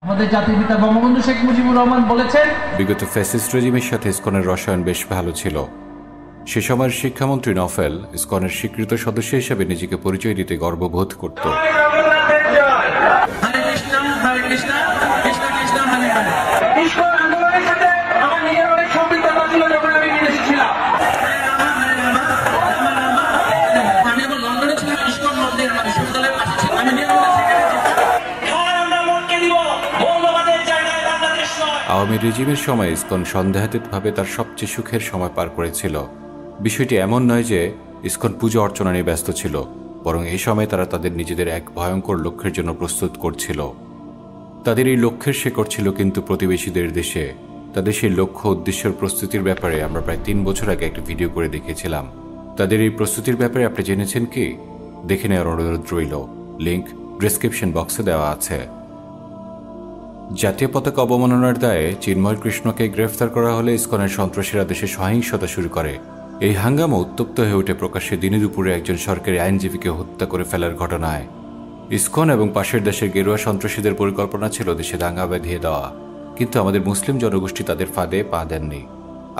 আমাদের জাতির পিতা বঙ্গবন্ধু শেখ মুজিবুর রহমান বলেছেন, বিগত ফ্যাসিস্ট রেজিমের সাথে ইসকনের রসায়ন বেশ ভালো ছিল। সে সময়ের শিক্ষামন্ত্রী নফেল ইসকনের স্বীকৃত সদস্য হিসেবে নিজেকে পরিচয় দিতে গর্ববোধ করত। আওয়ামী রেজিমের সময় ইসকন সন্দেহাতীতভাবে তার সবচেয়ে সুখের সময় পার করেছিল। বিষয়টি এমন নয় যে ইসকন পূজা অর্চনা নিয়ে ব্যস্ত ছিল, বরং এই সময় তারা তাদের নিজেদের এক ভয়ঙ্কর লক্ষ্যের জন্য প্রস্তুত করছিল। তাদের এই লক্ষ্যের শেকড় ছিল কিন্তু প্রতিবেশীদের দেশে। তাদের সেই লক্ষ্য উদ্দেশ্যের প্রস্তুতির ব্যাপারে আমরা প্রায় 3 বছর আগে একটা ভিডিও করে দেখিয়েছিলাম। তাদের এই প্রস্তুতির ব্যাপারে আপনি জেনেছেন কি? দেখে নেওয়ার অনুরোধ রইল, লিঙ্ক ডেসক্রিপশন বক্সে দেওয়া আছে। জাতীয় পতাকা অবমাননার দায়ে চিন্ময় কৃষ্ণকে গ্রেফতার করা হলে ইসকনের সন্ত্রাসীরা দেশে সহিংসতা শুরু করে। এই হাঙ্গামা উত্তপ্ত হয়ে ওঠে প্রকাশ্যে দিনে দুপুরে একজন সরকারি আইনজীবীকে হত্যা করে ফেলার ঘটনায়। ইসকন এবং পাশের দেশের গেরুয়া সন্ত্রাসীদের পরিকল্পনা ছিল দেশে দাঙ্গা বেঁধিয়ে দেওয়া, কিন্তু আমাদের মুসলিম জনগোষ্ঠী তাদের ফাঁদে পা দেননি।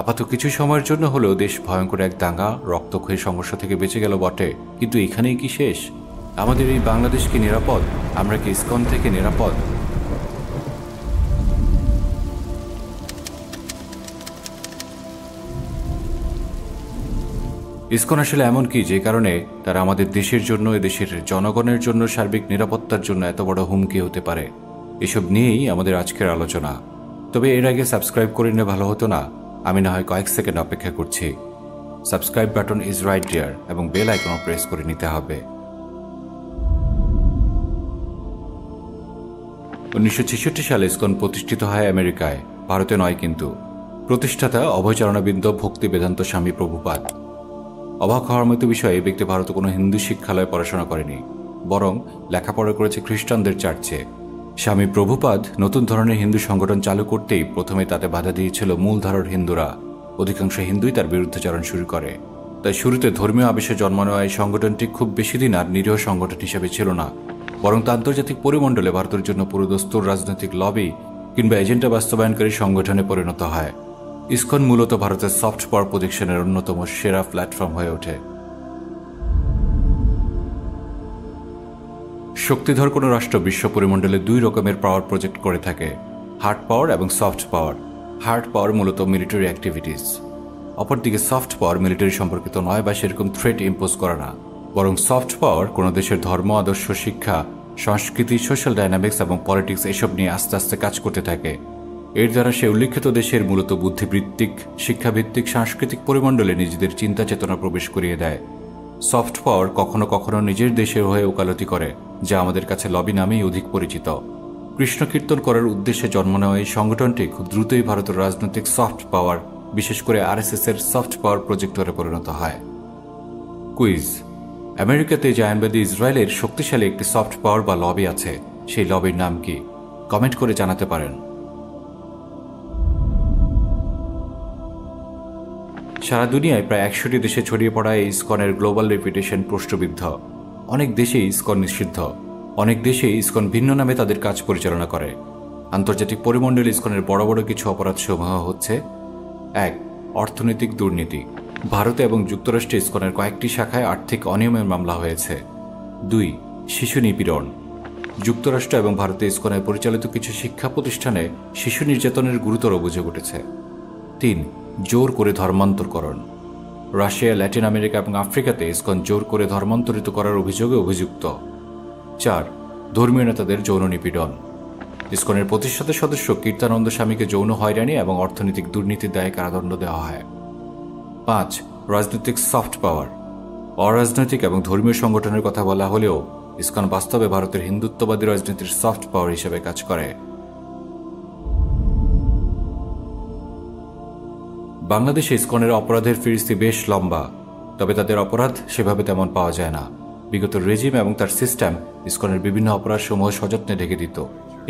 আপাতত কিছু সময়ের জন্য হলেও দেশ ভয়ঙ্কর এক দাঙ্গা রক্তক্ষয়ী সংঘর্ষ থেকে বেঁচে গেল বটে, কিন্তু এখানেই কি শেষ? আমাদের এই বাংলাদেশ কি নিরাপদ? আমরা কি ইসকন থেকে নিরাপদ? ইসকন আসলে এমন কি যে কারণে তারা আমাদের দেশের জন্য, এদেশের জনগণের জন্য, সার্বিক নিরাপত্তার জন্য এত বড় হুমকি হতে পারে? এসব নিয়েই আমাদের আজকের আলোচনা। তবে এর আগে সাবস্ক্রাইব করে নিলে ভালো হতো না? আমি না হয় কয়েক সেকেন্ড অপেক্ষা করছি। সাবস্ক্রাইব বাটন ইজ রাইট দেয়ার এবং বেল আইকনও প্রেস করে নিতে হবে। 1966 সালে ইসকন প্রতিষ্ঠিত হয় আমেরিকায়, ভারতে নয় কিন্তু। প্রতিষ্ঠাতা অভয়চরণাবিন্দ ভক্তি বেদান্ত স্বামী প্রভুপাদ। অবাক হওয়ার মতো বিষয়, এই ব্যক্তি ভারতে কোনো হিন্দু শিক্ষালয়ে পড়াশোনা করেনি, বরং লেখাপড়া করেছে খ্রিস্টানদের চার্চে। স্বামী প্রভুপাদ নতুন ধরনের হিন্দু সংগঠন চালু করতেই প্রথমে তাতে বাধা দিয়েছিল মূলধারার হিন্দুরা। অধিকাংশ হিন্দুই তার বিরুদ্ধাচরণ শুরু করে। তাই শুরুতে ধর্মীয় আবেশে জন্মানো এই সংগঠনটি খুব বেশি দিন আর নিরীহ সংগঠন হিসেবে ছিল না, বরং তা আন্তর্জাতিক পরিমণ্ডলে ভারতের জন্য পুরোদস্তুর রাজনৈতিক লবি কিংবা এজেন্ডা বাস্তবায়নকারী সংগঠনে পরিণত হয়। ইসকন মূলত ভারতের সফট পাওয়ার প্রজেকশনের অন্যতম সেরা প্ল্যাটফর্ম হয়ে ওঠে। শক্তিধর কোনো রাষ্ট্র বিশ্ব পরিমণ্ডলে 2 রকমের পাওয়ার প্রজেক্ট করে থাকে, হার্ড পাওয়ার এবং সফট পাওয়ার। হার্ড পাওয়ার মূলত মিলিটারি অ্যাক্টিভিটিস, অপরদিকে সফট পাওয়ার মিলিটারি সম্পর্কিত নয় বা সেরকম থ্রেট ইম্পোজ করে না, বরং সফট পাওয়ার কোনো দেশের ধর্ম, আদর্শ, শিক্ষা, সংস্কৃতি, সোশ্যাল ডাইনামিক্স এবং পলিটিক্স এসব নিয়ে আস্তে আস্তে কাজ করতে থাকে। এর দ্বারা সে উল্লিখিত দেশের মূলত বুদ্ধিবৃত্তিক, শিক্ষাভিত্তিক, সাংস্কৃতিক পরিমণ্ডলে নিজেদের চিন্তা চেতনা প্রবেশ করিয়ে দেয়। সফট পাওয়ার কখনো কখনো নিজের দেশের হয়ে ওকালতি করে, যা আমাদের কাছে লবি নামেই অধিক পরিচিত। কৃষ্ণ কীর্তন করার উদ্দেশ্যে জন্ম নেওয়া এই সংগঠনটি খুব দ্রুতই ভারতের রাজনৈতিক সফট পাওয়ার, বিশেষ করে আরএসএস এর সফট পাওয়ার প্রজেক্টরে পরিণত হয়। কুইজ: আমেরিকাতে জায়নবাদী ইসরায়েলের শক্তিশালী একটি সফট পাওয়ার বা লবি আছে, সেই লবির নাম কি? কমেন্ট করে জানাতে পারেন। সারা দুনিয়ায় প্রায় 100টি দেশে ছড়িয়ে পড়া এই ইসকনের গ্লোবাল রেপুটেশন প্রশ্নবিদ্ধ। অনেক দেশেই ইসকন নিষিদ্ধ, অনেক দেশেই ইসকন ভিন্ন নামে তাদের কাজ পরিচালনা করে। আন্তর্জাতিক পরিমণ্ডলে ইসকনের বড় বড় কিছু অপরাধ সমূহ হচ্ছে: 1. অর্থনৈতিক দুর্নীতি। ভারতে এবং যুক্তরাষ্ট্রে ইসকনের কয়েকটি শাখায় আর্থিক অনিয়মের মামলা হয়েছে। 2. শিশু নিপীড়ন। যুক্তরাষ্ট্র এবং ভারতে ইসকনের পরিচালিত কিছু শিক্ষা প্রতিষ্ঠানে শিশু নির্যাতনের গুরুতর অভিযোগ উঠেছে। 3. জোর করে ধর্মান্তরকরণ। রাশিয়া, ল্যাটিন আমেরিকা এবং আফ্রিকাতে ইসকন জোর করে ধর্মান্তরিত করার অভিযোগে অভিযুক্ত। 4. ধর্মীয় নেতাদের যৌন নিপীড়ন। ইসকনের প্রতিষ্ঠাতা সদস্য কীর্তানন্দ স্বামীকে যৌন হয়রানি এবং অর্থনৈতিক দুর্নীতির দায়ে কারাদণ্ড দেওয়া হয়। 5. রাজনৈতিক সফট পাওয়ার। অরাজনৈতিক এবং ধর্মীয় সংগঠনের কথা বলা হলেও ইসকন বাস্তবে ভারতের হিন্দুত্ববাদী রাজনীতির সফট পাওয়ার হিসেবে কাজ করে। বাংলাদেশে ইসকনের অপরাধের ফিরিস্তি বেশ লম্বা, তবে তাদের অপরাধ সেভাবে তেমন পাওয়া যায় না। বিগত রেজিম এবং তার সিস্টেম ইসকনের বিভিন্ন অপরাধসমূহ সযত্নে ঢেকে দিত।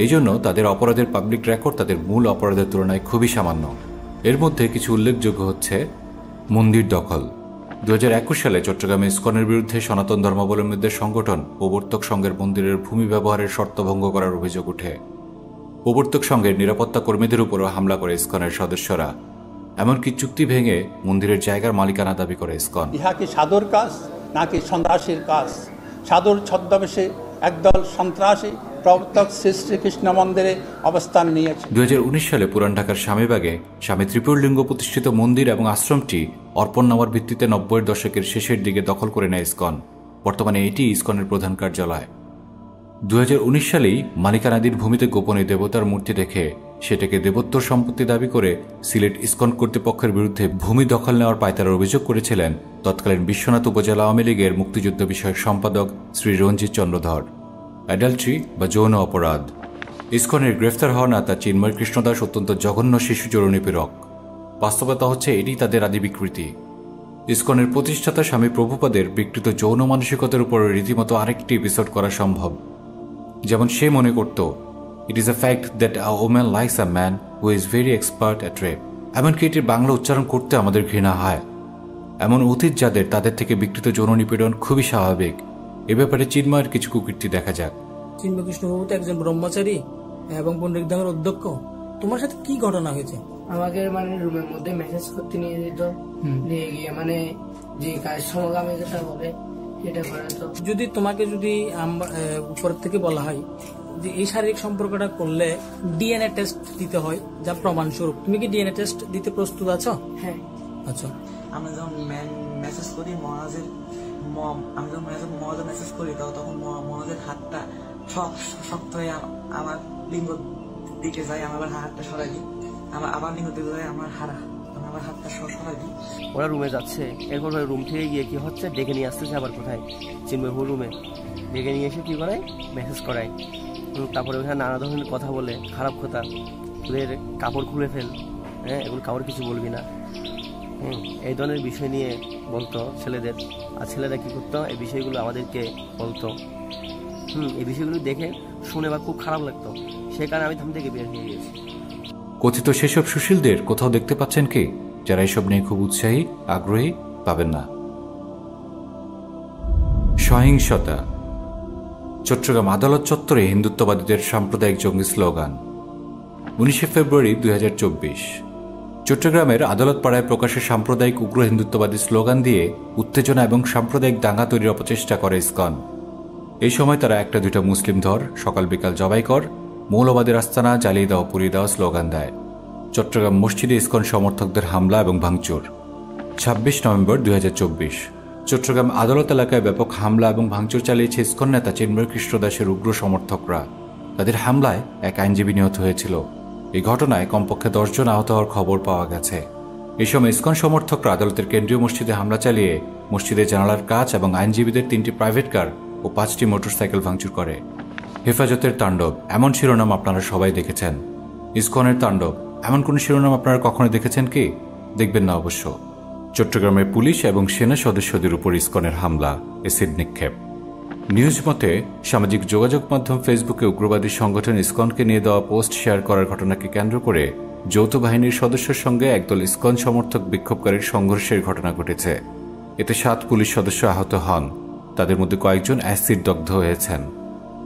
এই জন্য তাদের অপরাধের পাবলিক রেকর্ড তাদের মূল অপরাধের তুলনায় খুবই সামান্য। এর মধ্যে কিছু উল্লেখযোগ্য হচ্ছে: মন্দির দখল। 2021 সালে চট্টগ্রামে ইসকনের বিরুদ্ধে সনাতন ধর্মাবলম্বীদের সংগঠন প্রবর্তক সংঘের মন্দিরের ভূমি ব্যবহারের শর্ত ভঙ্গ করার অভিযোগ ওঠে। প্রবর্তক সংঘের নিরাপত্তা কর্মীদের উপরও হামলা করে ইসকনের সদস্যরা। এমনকি চুক্তি ভেঙে মন্দিরের জায়গার মালিকানা দাবি করে ইসকন। ইহা কি সাধুর কাজ নাকি সন্ত্রাসীর কাজ? সাধুর ছদ্মবেশে একদল সন্ত্রাসী প্রবর্তক শ্রী শ্রীকৃষ্ণ মন্দিরে অবস্থান নিয়েছে। 2019 সালে পুরান ঢাকার স্বামীবাগে স্বামী ত্রিপুরলিঙ্গ প্রতিষ্ঠিত মন্দির এবং আশ্রমটি অর্পণনামার ভিত্তিতে 90-এর দশকের শেষের দিকে দখল করে নেয় ইসকন। বর্তমানে এটি ইসকনের প্রধান কার্যালয়। 2019 সালেই মালিকানাধীন ভূমিতে গোপনে দেবতার মূর্তি দেখে সেটাকে দেবোত্তর সম্পত্তি দাবি করে সিলেট ইসকন কর্তৃপক্ষের বিরুদ্ধে ভূমি দখল নেওয়ার পায়তারার অভিযোগ করেছিলেন তৎকালীন বিশ্বনাথ উপজেলা আওয়ামী লীগের মুক্তিযুদ্ধ বিষয়ক সম্পাদক শ্রী রঞ্জিত চন্দ্রধর। অ্যাডাল্ট্রি বা যৌন অপরাধ। ইসকনের গ্রেফতার হওয়া নেতা চিন্ময় কৃষ্ণদাস অত্যন্ত জঘন্য শিশু যৌন নিপীড়ক। বাস্তবতা হচ্ছে এটি তাদের আদি বিকৃতি। ইসকনের প্রতিষ্ঠাতা স্বামী প্রভুপাদের বিকৃত যৌন মানসিকতার উপর রীতিমতো আরেকটি এপিসোড করা সম্ভব। যেমন সে মনে করত, it is a fact that a woman likes a man who is very expert at rape. এমনকি এটির বাংলা উচ্চারণ করতে আমাদের ঘৃণা হয়। এমন অতীত যাদের, তাদের থেকে বিকৃত যৌন নিপীড়ন খুবই স্বাভাবিক। এ ব্যাপারে চিন্ময়ের কিছু কুকীর্তি দেখা যাক। চিন্ময় কৃষ্ণবাবু তো একজন ব্রহ্মচারী এবং পণ্ডিত ধামের অধ্যক্ষ। তোমার সাথে কি ঘটনা হয়েছে? আমাকে রুমের মধ্যে মেসেজ করতে নিয়ে যেত, নিয়ে গিয়ে যে কাজ সমগামী যেটা বলে সেটা করাতো। যদি তোমাকে উপর থেকে বলা হয় যে এই শারীরিক সম্পর্কটা করলে ডিএনএ টেস্ট দিতে হয় যা প্রমাণ স্বরূপ, তুমি কি ডিএনএ টেস্ট দিতে প্রস্তুত আছো? হ্যাঁ। আচ্ছা, আমি যখন মেসেজ করি মেসেজ করি তখন মহাজের হাতটা শক্ত হয়ে আমার লিঙ্গ দিকে যায়। আমি আবার হাতটা সরাই দিই, আবার লিঙ্গ দিকে যায়, আমার হাতটা সরাই দিই। ওরা রুমে যাচ্ছে, এরপর রুম থেকে গিয়ে কি হচ্ছে ডেকে নিয়ে আসতেছে। আবার কোথায়? চিন্ময়পুর রুমে ডেকে নিয়ে এসে কি করায়, মেসেজ করায়। তারপরে ওখানে নানা ধরনের কথা বলে, খারাপ কথা, তোদের কাপড় খুলে ফেল, হ্যাঁ এগুলো কাপড় কিছু বলবি না, এই ধরনের বিষয় নিয়ে বলতো ছেলেদের। আর ছেলেরা কি করতো, এই বিষয়গুলো আমাদেরকে বলতো। এই বিষয়গুলো দেখে শুনে বা খুব খারাপ লাগতো, সেই কারণে আমি থাম থেকে বের হয়ে গেছি। কথিত সেসব সুশীলদের কোথাও দেখতে পাচ্ছেন কি যারা এসব নিয়ে খুব উৎসাহী, আগ্রহী? পাবেন না। সহিংসতা। চট্টগ্রাম আদালত চত্বরে হিন্দুত্ববাদীদের সাম্প্রদায়িক জঙ্গি স্লোগান। 19 ফেব্রুয়ারি 2024 চট্টগ্রামের আদালত পাড়ায় প্রকাশ্যে সাম্প্রদায়িক উগ্র হিন্দুত্ববাদী স্লোগান দিয়ে উত্তেজনা এবং সাম্প্রদায়িক দাঙ্গা তৈরির অপচেষ্টা করে ইসকন। এই সময় তারা একটা দুইটা মুসলিম ধর, সকাল বিকাল জবাই কর, মৌলবাদের আস্তানা জ্বালিয়ে দেওয়া, পুড়িয়ে দেওয়া স্লোগান দেয়। চট্টগ্রাম মসজিদে ইসকন সমর্থকদের হামলা এবং ভাঙচুর। 26 নভেম্বর 2024 চট্টগ্রাম আদালত এলাকায় ব্যাপক হামলা এবং ভাঙচুর চালিয়েছে ইসকন নেতা চিন্ময় কৃষ্ণদাসের উগ্র সমর্থকরা। তাদের হামলায় এক আইনজীবী নিহত হয়েছিল। এই ঘটনায় কমপক্ষে 10 জন আহত হওয়ার খবর পাওয়া গেছে। এই সময় ইসকন সমর্থকরা আদালতের কেন্দ্রীয় মসজিদে হামলা চালিয়ে মসজিদের জানালার কাচ এবং আইনজীবীদের 3টি প্রাইভেট কার ও 5টি মোটরসাইকেল ভাঙচুর করে। হেফাজতের তাণ্ডব, এমন শিরোনাম আপনারা সবাই দেখেছেন। ইসকনের তাণ্ডব, এমন কোন শিরোনাম আপনারা কখনো দেখেছেন কি? দেখবেন না অবশ্য। চট্টগ্রামের পুলিশ এবং সেনা সদস্যদের উপর ইসকনের হামলা, এসিড নিক্ষেপ। নিউজ মতে, সামাজিক যোগাযোগ মাধ্যম ফেসবুকে উগ্রবাদী সংগঠন ইসকনকে নিয়ে দেওয়া পোস্ট শেয়ার করার ঘটনাকে কেন্দ্র করে যৌথ বাহিনীর সদস্যের সঙ্গে একদল ইসকন সমর্থক বিক্ষোভকারীর সংঘর্ষের ঘটনা ঘটেছে। এতে 7 পুলিশ সদস্য আহত হন, তাদের মধ্যে কয়েকজন অ্যাসিড দগ্ধ হয়েছেন।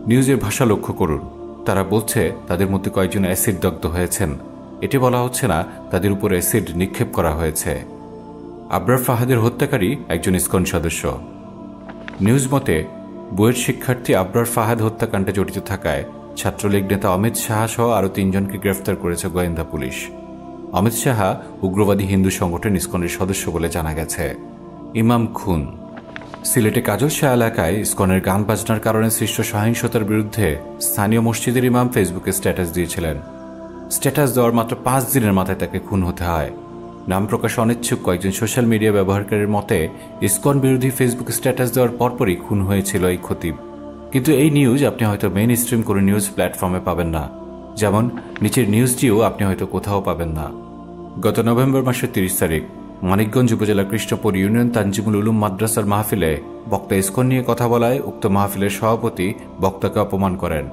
নিউজের ভাষা লক্ষ্য করুন, তারা বলছে তাদের মধ্যে কয়েকজন অ্যাসিড দগ্ধ হয়েছেন। এটি বলা হচ্ছে না তাদের উপর অ্যাসিড নিক্ষেপ করা হয়েছে। আবরার ফাহাদের হত্যাকারী একজন ইসকন সদস্য। নিউজ মতে, বুয়েট শিক্ষার্থী আবরার ফাহাদ হত্যাকাণ্ডে জড়িত থাকায় ছাত্রলীগ নেতা অমিত সাহা সহ আরও 3 জনকে গ্রেফতার করেছে গোয়েন্দা পুলিশ। অমিত সাহা উগ্রবাদী হিন্দু সংগঠন ইসকনের সদস্য বলে জানা গেছে। ইমাম খুন। সিলেটে কাজল শাহ এলাকায় ইসকনের গান বাজনার কারণে সৃষ্ট সহিংসতার বিরুদ্ধে স্থানীয় মসজিদের ইমাম ফেসবুকে স্ট্যাটাস দিয়েছিলেন। স্ট্যাটাস দেওয়ার মাত্র 5 দিনের মাথায় তাকে খুন হতে হয়। নাম প্রকাশে অনিচ্ছুক কয়েকজন সোশ্যাল মিডিয়া ব্যবহারকারীর মতে, ইসকন বিরোধী ফেসবুক স্ট্যাটাস দেওয়ার পরপরই খুন হয়েছিল এই খতিব। কিন্তু এই নিউজ আপনি হয়তো মেইন স্ট্রিম কোনো নিউজ প্ল্যাটফর্মে পাবেন না, যেমন নিচের নিউজটিও আপনি হয়তো কোথাও পাবেন না। গত নভেম্বর মাসের 30 তারিখ মানিকগঞ্জ উপজেলা কৃষ্ণপুর ইউনিয়ন তানজিমুল উলুম মাদ্রাসার মাহফিলে বক্তা ইসকন নিয়ে কথা বলায় উক্ত মাহফিলের সভাপতি বক্তাকে অপমান করেন।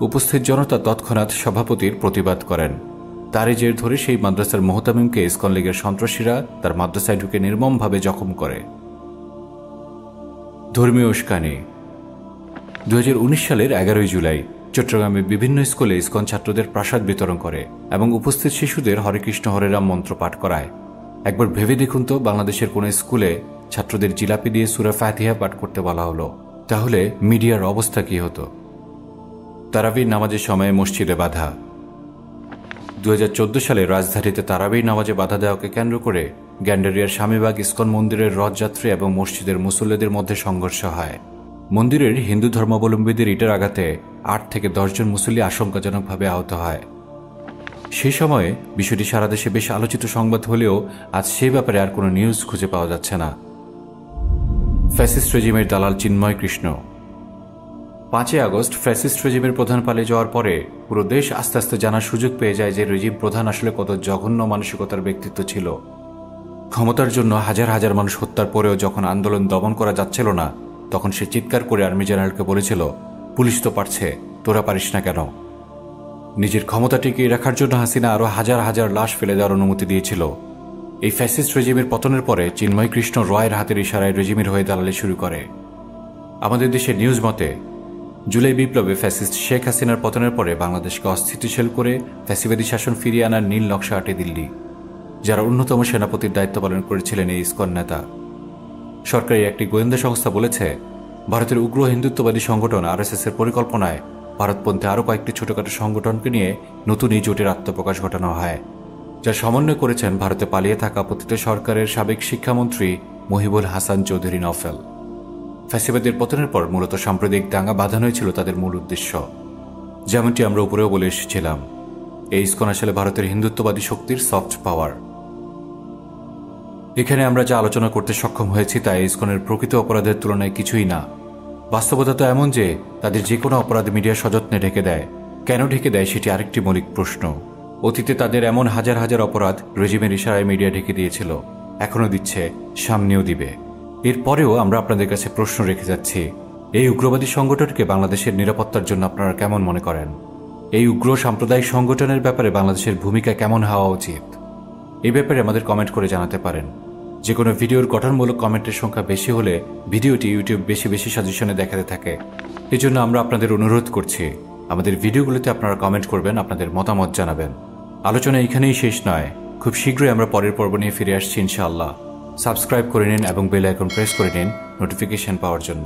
উপস্থিত জনতা তৎক্ষণাৎ সভাপতির প্রতিবাদ করেন। তারই জের ধরে সেই মাদ্রাসার মোহতামিমকে ইসকন লীগের সন্ত্রাসীরা তার মাদ্রাসায় ঢুকে নির্মমভাবে জখম করে। ধর্মীয় উস্কানি। 2019 সালের 11 জুলাই চট্টগ্রামে বিভিন্ন স্কুলে ইসকন ছাত্রদের প্রাসাদ বিতরণ করে এবং উপস্থিত শিশুদের হরে কৃষ্ণ হরে রাম মন্ত্র পাঠ করায়। একবার ভেবে দেখুন তো, বাংলাদেশের কোন স্কুলে ছাত্রদের জিলাপি দিয়ে সূরা ফাতিহা পাঠ করতে বলা হলো, তাহলে মিডিয়ার অবস্থা কি হতো? তারাবির নামাজের সময় মসজিদে বাধা। 2014 সালে রাজধানীতে তারাবির নামাজে বাধা দেওয়াকে কেন্দ্র করে গ্যান্ডারিয়ার স্বামীবাগ ইসকন মন্দিরের রথযাত্রী এবং মসজিদের মুসল্লিদের মধ্যে সংঘর্ষ হয়। মন্দিরের হিন্দু ধর্মাবলম্বীদের ইটের আঘাতে 8 থেকে 10 জন মুসল্লি আশঙ্কাজনকভাবে আহত হয়। সেই সময়ে বিষয়টি সারা দেশে বেশ আলোচিত সংবাদ হলেও আজ সেই ব্যাপারে আর কোনো নিউজ খুঁজে পাওয়া যাচ্ছে না। ফ্যাসিস্ট রেজিমের দালাল চিন্ময় কৃষ্ণ। 5 আগস্ট ফ্যাসিস্ট রেজিমের প্রধান পালিয়ে যাওয়ার পরে পুরো দেশ আস্তে আস্তে জানার সুযোগ পেয়ে যায় যে রেজিম প্রধান আসলে কত জঘন্য মানসিকতার ব্যক্তিত্ব ছিল। ক্ষমতার জন্য হাজার হাজার মানুষ হত্যার পরেও যখন আন্দোলন দমন করা যাচ্ছিল না, তখন সে চিৎকার করে আর্মি জেনারেলকে বলেছিল, পুলিশ তো পারছে, তোরা পারিস না কেন? নিজের ক্ষমতা টিকিয়ে রাখার জন্য হাসিনা আরও হাজার হাজার লাশ ফেলে দেওয়ার অনুমতি দিয়েছিল। এই ফ্যাসিস্ট রেজিমের পতনের পরে চিন্ময় কৃষ্ণ রয়ের হাতের ইশারায় রেজিমের হয়ে দালালি শুরু করে। আমাদের দেশের নিউজ মতে জুলাই বিপ্লবে ফ্যাসিস্ট শেখ হাসিনার পতনের পরে বাংলাদেশকে অস্থিতিশীল করে ফ্যাসিবাদী শাসন ফিরিয়ে আনার নীল নকশা আঁটে দিল্লি, যারা অন্যতম সেনাপতির দায়িত্ব পালন করেছিলেন এই ইসকন নেতা। সরকারি একটি গোয়েন্দা সংস্থা বলেছে, ভারতের উগ্র হিন্দুত্ববাদী সংগঠন RSS এর পরিকল্পনায় ভারতপন্থী আরও কয়েকটি ছোটখাটো সংগঠনকে নিয়ে নতুন এই জোটের আত্মপ্রকাশ ঘটানো হয়, যা সমন্বয় করেছেন ভারতে পালিয়ে থাকা পতিত সরকারের সাবেক শিক্ষামন্ত্রী মহিবুল হাসান চৌধুরী নফেল। ফ্যাসিবাদের পতনের পর মূলত সাম্প্রদায়িক দাঙ্গা বাঁধানোই ছিল তাদের মূল উদ্দেশ্য। যেমনটি আমরা উপরেও বলে এসেছিলাম, এই ইসকন আসলে ভারতের হিন্দুত্ববাদী শক্তির সফট পাওয়ার। এখানে আমরা যা আলোচনা করতে সক্ষম হয়েছি তা ইসকনের প্রকৃত অপরাধের তুলনায় কিছুই না। বাস্তবতা তো এমন যে তাদের যে কোনো অপরাধ মিডিয়া সযত্নে ঢেকে দেয়। কেন ঢেকে দেয় সেটি আরেকটি মৌলিক প্রশ্ন। অতীতে তাদের এমন হাজার হাজার অপরাধ রেজিমের ইশারায় মিডিয়া ঢেকে দিয়েছিল, এখনও দিচ্ছে, সামনেও দিবে। এরপরেও আমরা আপনাদের কাছে প্রশ্ন রেখে যাচ্ছি, এই উগ্রবাদী সংগঠনকে বাংলাদেশের নিরাপত্তার জন্য আপনারা কেমন মনে করেন? এই উগ্র সাম্প্রদায়িক সংগঠনের ব্যাপারে বাংলাদেশের ভূমিকা কেমন হওয়া উচিত? এই ব্যাপারে আমাদের কমেন্ট করে জানাতে পারেন। যে কোনো ভিডিওর গঠনমূলক কমেন্টের সংখ্যা বেশি হলে ভিডিওটি ইউটিউব বেশি বেশি সাজেশনে দেখাতে থাকে। এজন্য আমরা আপনাদের অনুরোধ করছি, আমাদের ভিডিওগুলোতে আপনারা কমেন্ট করবেন, আপনাদের মতামত জানাবেন। আলোচনা এখানেই শেষ নয়, খুব শীঘ্রই আমরা পরের পর্ব নিয়ে ফিরে আসছি ইনশাআল্লাহ। সাবস্ক্রাইব করে নিন এবং বেল আইকন প্রেস করে নিন নোটিফিকেশন পাওয়ার জন্য।